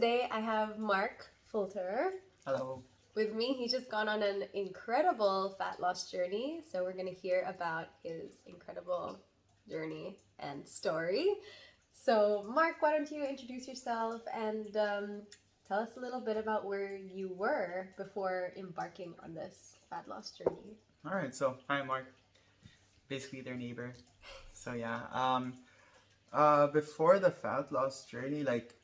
Today I have Marc Fulter Hello. with me. He's just gone on an incredible fat loss journey. So we're going to hear about his incredible journey and story. So Marc, why don't you introduce yourself and tell us a little bit about where you were before embarking on this fat loss journey. All right. So hi, Mark. Basically their neighbor. So yeah. Before the fat loss journey, like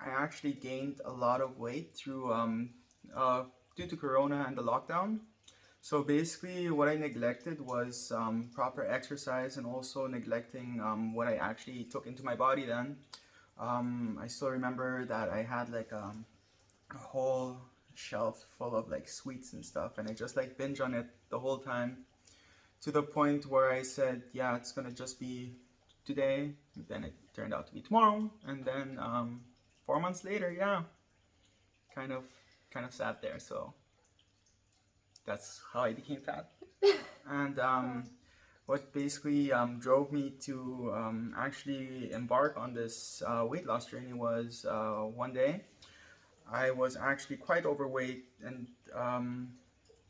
I actually gained a lot of weight through due to Corona and the lockdown. So basically, what I neglected was proper exercise and also neglecting what I actually took into my body. Then I still remember that I had like a whole shelf full of like sweets and stuff, and I just like binge on it the whole time to the point where I said, yeah, it's gonna just be today. And then it turned out to be tomorrow, and then 4 months later, yeah, kind of sat there. So that's how I became fat. And what basically drove me to actually embark on this weight loss journey was one day I was actually quite overweight, and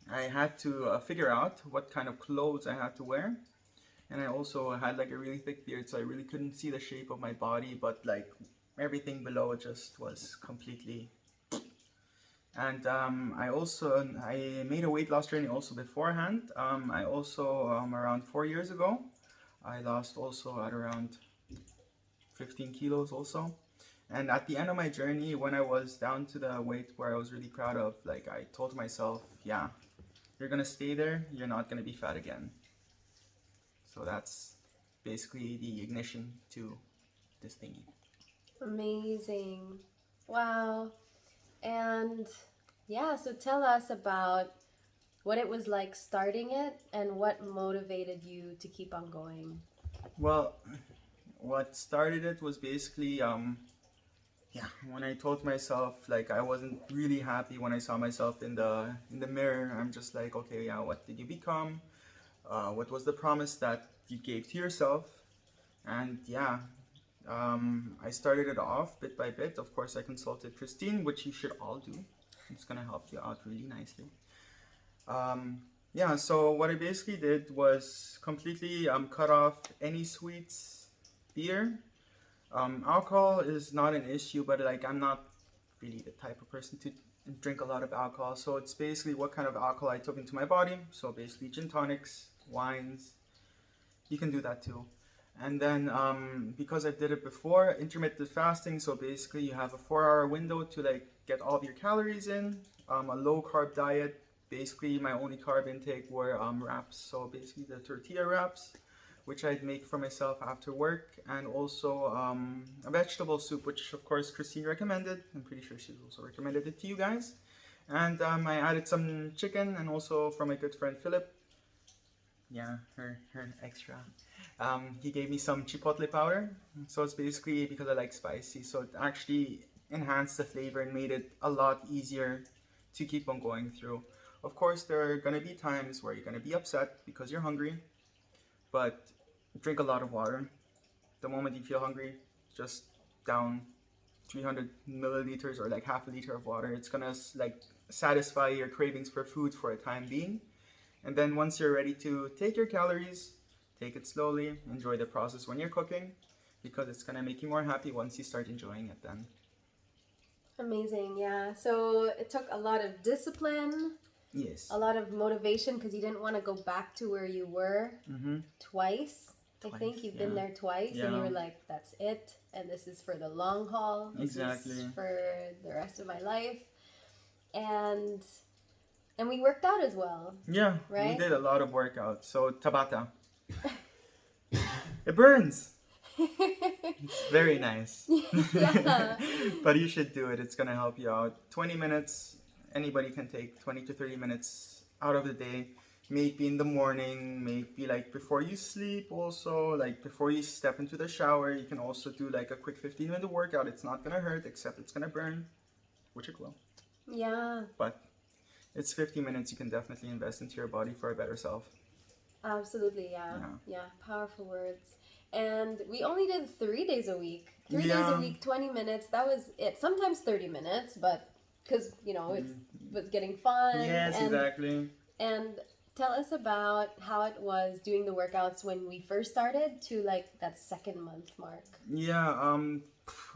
I had to figure out what kind of clothes I had to wear. And I also had like a really thick beard, so I really couldn't see the shape of my body, but like everything below just was completely. And I made a weight loss journey also beforehand. I also around 4 years ago, I lost also at around 15 kilos also. And at the end of my journey, when I was down to the weight where I was really proud of, like I told myself, yeah, you're gonna stay there, you're not gonna be fat again. So that's basically the ignition to this thingy. Amazing. Wow. And yeah, so tell us about what it was like starting it and what motivated you to keep on going. Well, what started it was basically yeah, when I told myself like I wasn't really happy when I saw myself in the mirror. I'm just like, okay, yeah, what did you become? What was the promise that you gave to yourself? And yeah, I started it off bit by bit. Of course, I consulted Christine, which you should all do. It's gonna help you out really nicely. Yeah, so what I basically did was completely cut off any sweets, beer. Alcohol is not an issue, but like I'm not really the type of person to drink a lot of alcohol. So it's basically what kind of alcohol I took into my body. So basically gin tonics, wines. You can do that too. And then because I did it before, intermittent fasting. So basically you have a 4 hour window to like get all of your calories in. A low carb diet. Basically my only carb intake were wraps. So basically the tortilla wraps, which I'd make for myself after work, and also a vegetable soup, which of course Christine recommended. I'm pretty sure she also recommended it to you guys. And I added some chicken, and also from my good friend Philip. Yeah, her extra. He gave me some chipotle powder. So it's basically because I like spicy. So it actually enhanced the flavor and made it a lot easier to keep on going through. Of course, there are gonna be times where you're gonna be upset because you're hungry, but drink a lot of water. The moment you feel hungry, just down 300 milliliters or like half a liter of water. It's gonna like satisfy your cravings for food for a time being. And then once you're ready to take your calories, take it slowly, enjoy the process when you're cooking, because it's gonna make you more happy once you start enjoying it then. Amazing, yeah. So it took a lot of discipline, Yes. a lot of motivation because you didn't want to go back to where you were twice. I think you've been there twice, and you were like, that's it, and this is for the long haul. This is for the rest of my life. And we worked out as well. Yeah, right? We did a lot of workouts. So Tabata. It burns. It's very nice. Yeah. But you should do it. It's gonna help you out. 20 minutes. Anybody can take 20 to 30 minutes out of the day. Maybe in the morning, maybe like before you sleep also, like before you step into the shower, you can also do like a quick 15-minute workout. It's not gonna hurt, except it's gonna burn, which it will. Yeah. But it's 50 minutes you can definitely invest into your body for a better self. Absolutely, yeah. Yeah, powerful words. and we only did 3 days a week. 3 days a Yeah. week, 20 minutes. That was it. Sometimes 30 minutes, but because it was getting fun. Yes, and exactly. and tell us about how it was doing the workouts when we first started to like that second month mark. Yeah,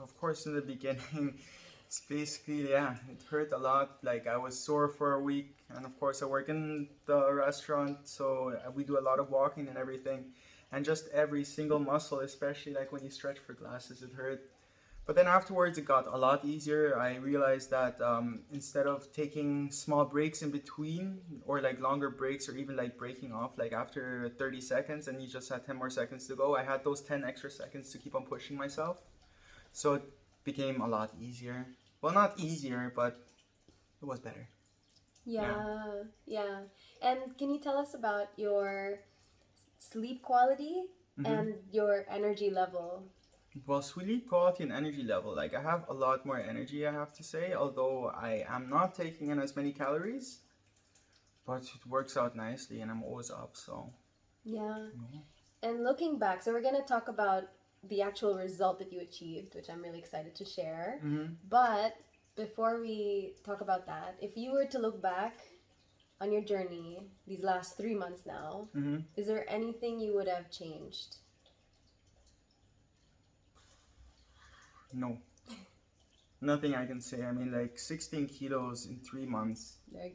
of course, in the beginning, it's basically, yeah, it hurt a lot. Like, I was sore for a week, and of course, I work in the restaurant, so we do a lot of walking and everything. And just every single muscle, especially like when you stretch for glasses, it hurt. But then afterwards, it got a lot easier. I realized that instead of taking small breaks in between, or like longer breaks, or even like breaking off, like after 30 seconds, and you just had 10 more seconds to go, I had those 10 extra seconds to keep on pushing myself. So it became a lot easier. Well, not easier, but it was better. Yeah. And can you tell us about your sleep quality and your energy level? Well, sleep quality and energy level, like I have a lot more energy, I have to say, although I am not taking in as many calories, but it works out nicely and I'm always up, so. Yeah. And looking back, so we're going to talk about the actual result that you achieved, which I'm really excited to share. But before we talk about that, if you were to look back on your journey these last 3 months now, is there anything you would have changed? No. Nothing I can say. I mean, like 16 kilos in 3 months. There you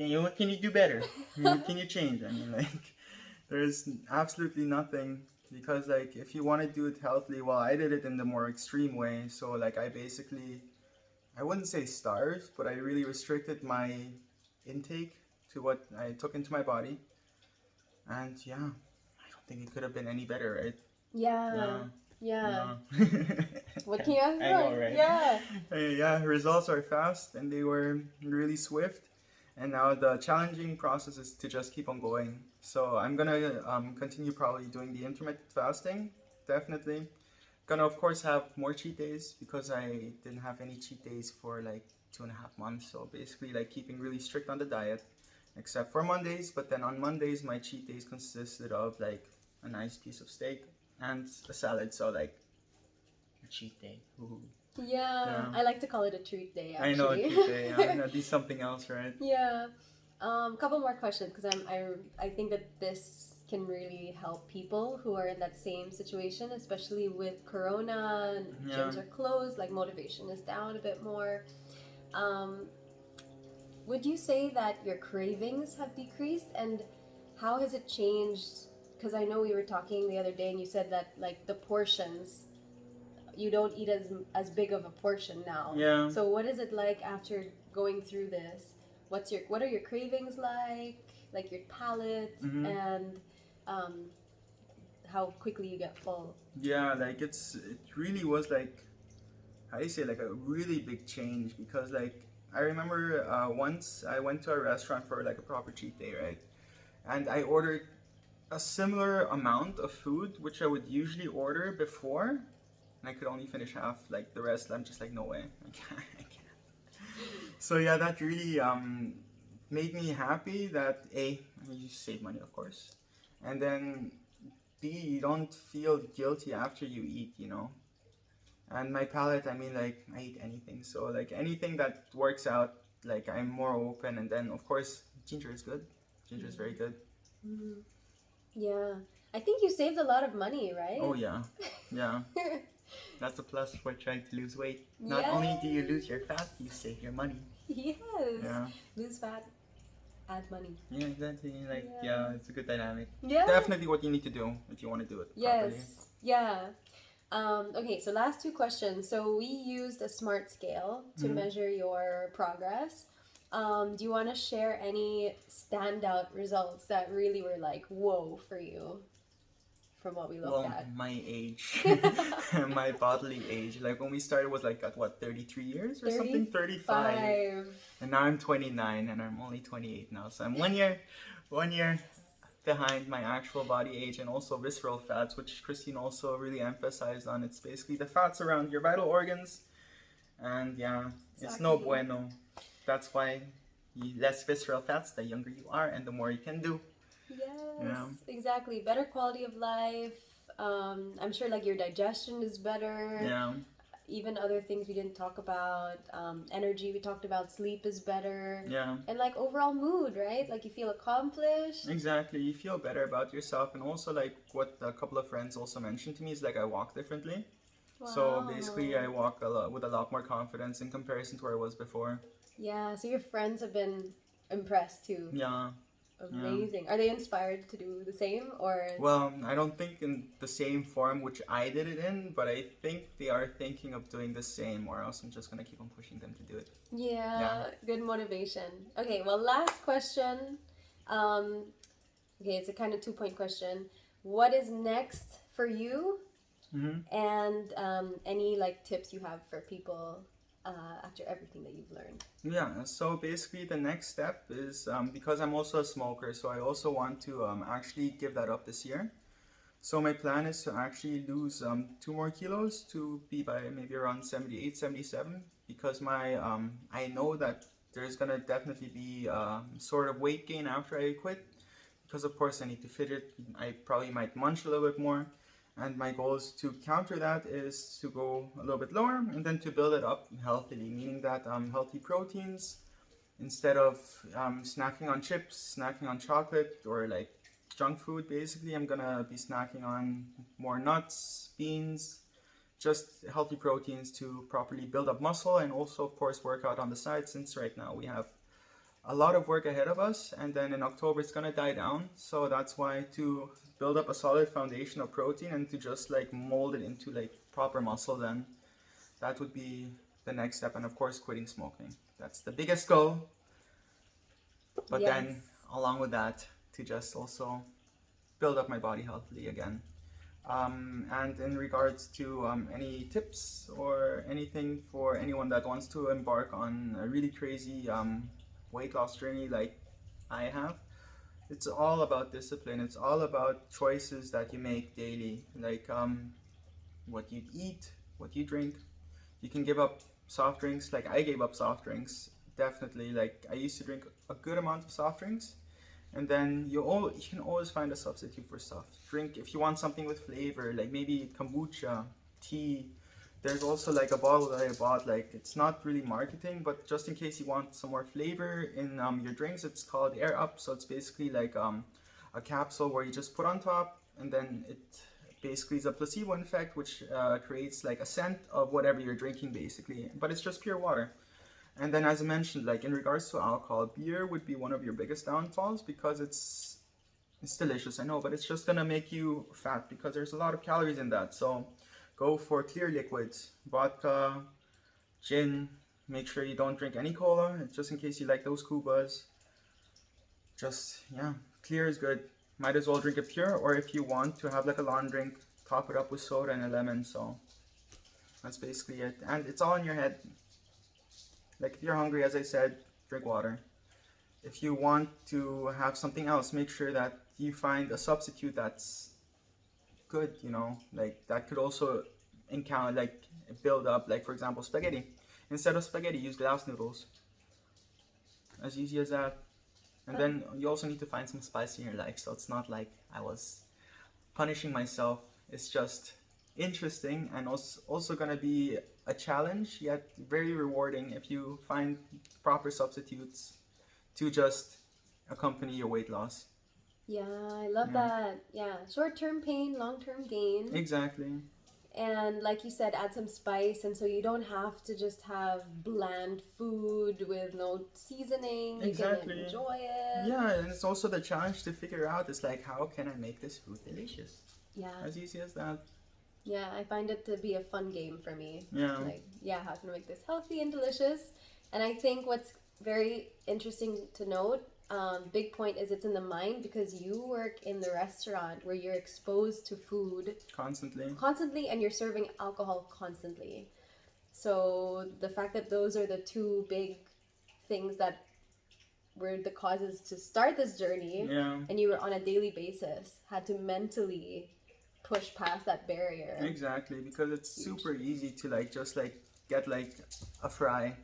go. What can you do better? What can you change? I mean, like, there's absolutely nothing. Because, like, if you want to do it healthily, well, I did it in the more extreme way. So, like, I wouldn't say starved, but I really restricted my intake to what I took into my body. And, yeah, I don't think it could have been any better, right? Yeah. No. What can you ask for? I know, right? Yeah. Yeah, results are fast and they were really swift. And now the challenging process is to just keep on going. So I'm gonna continue probably doing the intermittent fasting, definitely. Gonna of course have more cheat days because I didn't have any cheat days for like 2.5 months. So basically like keeping really strict on the diet, except for Mondays. But then on Mondays my cheat days consisted of like a nice piece of steak and a salad. So like a cheat day. Ooh. Yeah, I like to call it a treat day. Actually, I know, a treat day. I'm gonna do something else, right? Yeah. Couple more questions because I think that this can really help people who are in that same situation, especially with Corona and gyms are closed. Like motivation is down a bit more. Um, would you say that your cravings have decreased, and how has it changed? Because I know we were talking the other day, and you said that like the portions, you don't eat as big of a portion now. Yeah. So what is it like after going through this? What are your cravings like your palate, and how quickly you get full? Yeah, like it really was like, how do you say, like a really big change because like I remember once I went to a restaurant for like a proper cheat day, right? And I ordered a similar amount of food which I would usually order before, and I could only finish half. Like the rest, I'm just like, no way, I can't. So yeah, that really made me happy that A, you save money of course, and then B, you don't feel guilty after you eat, you know. And my palate, I mean, like I eat anything, so like anything that works out, like I'm more open. And then of course, ginger is good. Ginger is very good. Yeah, I think you saved a lot of money, right? Oh yeah, yeah. That's a plus for trying to lose weight. Not only do you lose your fat, you save your money. Yes. Yeah. Lose fat, add money. Yeah, exactly. Like, yeah, it's a good dynamic. Yeah. Definitely what you need to do if you want to do it properly. Yes. Yeah. Okay, so last two questions. So we used a smart scale to measure your progress. Do you want to share any standout results that really were like, whoa, for you from what we looked at? My age, my bodily age. Like when we started was like at what, 33 years or something? 35. And now I'm 29 and I'm only 28 now. So I'm 1 year behind my actual body age, and also visceral fats, which Christine also really emphasized on. It's basically the fats around your vital organs. And yeah, it's no bueno. That's why less visceral fats, the younger you are and the more you can do. Yes, Yeah. exactly. Better quality of life. I'm sure like your digestion is better. Yeah. Even other things we didn't talk about. Energy we talked about. Sleep is better. Yeah. And like overall mood, right? Like you feel accomplished. Exactly. You feel better about yourself, and also like what a couple of friends also mentioned to me is like I walk differently. So basically, Wow. I walk a lot with a lot more confidence in comparison to where I was before. Yeah, so your friends have been impressed too. Yeah. Yeah. Amazing. Are they inspired to do the same or Well, I don't think in the same form which I did it in, but I think they are thinking of doing the same, or else I'm just gonna keep on pushing them to do it. Yeah. yeah, good motivation. Okay, well, last question. Um, okay, it's a kind of 2 point question. What is next for you? Mm-hmm. And any like tips you have for people after everything that you've learned? Yeah, so basically the next step is because I'm also a smoker, so I also want to actually give that up this year. So my plan is to actually lose 2 more kilos to be by maybe around 78, 77, because I know that there's gonna definitely be sort of weight gain after I quit, because of course I need to fidget. I probably might munch a little bit more, and my goal is to counter that is to go a little bit lower and then to build it up healthily, meaning that healthy proteins instead of snacking on chips, snacking on chocolate, or like junk food. Basically, I'm gonna be snacking on more nuts, beans, just healthy proteins to properly build up muscle, and also of course work out on the side, since right now we have a lot of work ahead of us, and then in October it's gonna die down. So that's why to build up a solid foundation of protein and to just like mold it into like proper muscle, then that would be the next step. And of course quitting smoking, that's the biggest goal. But Yes. then along with that, to just also build up my body healthily again. And in regards to any tips or anything for anyone that wants to embark on a really crazy weight loss journey like I have, it's all about discipline. It's all about choices that you make daily, like what you eat, what you drink. You can give up soft drinks, like I gave up soft drinks, definitely. Like I used to drink a good amount of soft drinks, and then you can always find a substitute for soft drink if you want something with flavor, like maybe kombucha, tea. There's also like a bottle that I bought, like it's not really marketing, but just in case you want some more flavor in your drinks, it's called Air Up. So it's basically like a capsule where you just put on top, and then it basically is a placebo effect, which creates like a scent of whatever you're drinking, basically. But it's just pure water. And then, as I mentioned, like in regards to alcohol, beer would be one of your biggest downfalls because it's delicious, I know, but it's just gonna make you fat because there's a lot of calories in that. So go for clear liquids, vodka, gin. Make sure you don't drink any cola, just in case you like those Cubas. Just yeah, clear is good. Might as well drink it pure, or if you want to have like a long drink, top it up with soda and a lemon. So that's basically it, and it's all in your head. Like if you're hungry, as I said, drink water. If you want to have something else, make sure that you find a substitute that's good, like that could also encounter like build up, like for example spaghetti. Instead of spaghetti, use glass noodles. As easy as that. And then you also need to find some spice in your life, so it's not like I was punishing myself. It's just interesting, and also gonna be a challenge, yet very rewarding if you find proper substitutes to just accompany your weight loss. Yeah, I love Yeah. that. Yeah, short term pain, long term gain. Exactly. And like you said, add some spice, and so you don't have to just have bland food with no seasoning. Exactly. You can enjoy it. Yeah, and it's also the challenge to figure out is like, how can I make this food delicious? Yeah. As easy as that. Yeah, I find it to be a fun game for me. Yeah. Like, yeah, how can I make this healthy and delicious? And I think what's very interesting to note, big point is it's in the mind, because you work in the restaurant where you're exposed to food Constantly. and you're serving alcohol constantly. So the fact that those are the two big things that were the causes to start this journey, Yeah. and you were on a daily basis, had to mentally push past that barrier. Exactly, because it's Huge. super easy to like just like get like a fry.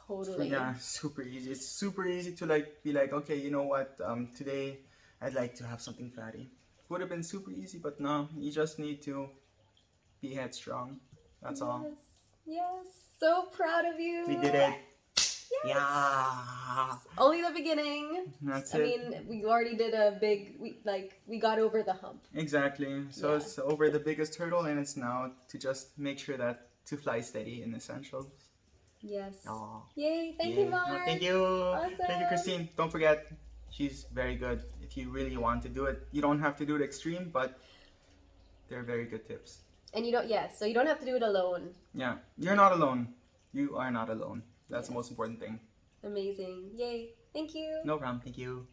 Totally. Yeah, super easy. It's super easy to like be like, okay, you know what? Today I'd like to have something fatty. Would have been super easy, but no, you just need to be headstrong. That's all. Yes. So proud of you. We did it. Yes. Yeah. Only the beginning. That's I it. mean, we already did a big, we got over the hump. Exactly. So Yeah. it's over the biggest hurdle, and it's now to just make sure that to fly steady in essentials. Yes. Aw. Yay. Thank Yeah. you, Mark. No, thank you. Thank you, Awesome. Christine. Don't forget, she's very good. If you really want to do it, you don't have to do it extreme, but they're very good tips. And you don't, so you don't have to do it alone. Yeah, you're not alone. You are not alone. That's the Yes. most important thing. Amazing. Yay. Thank you. No problem. Thank you.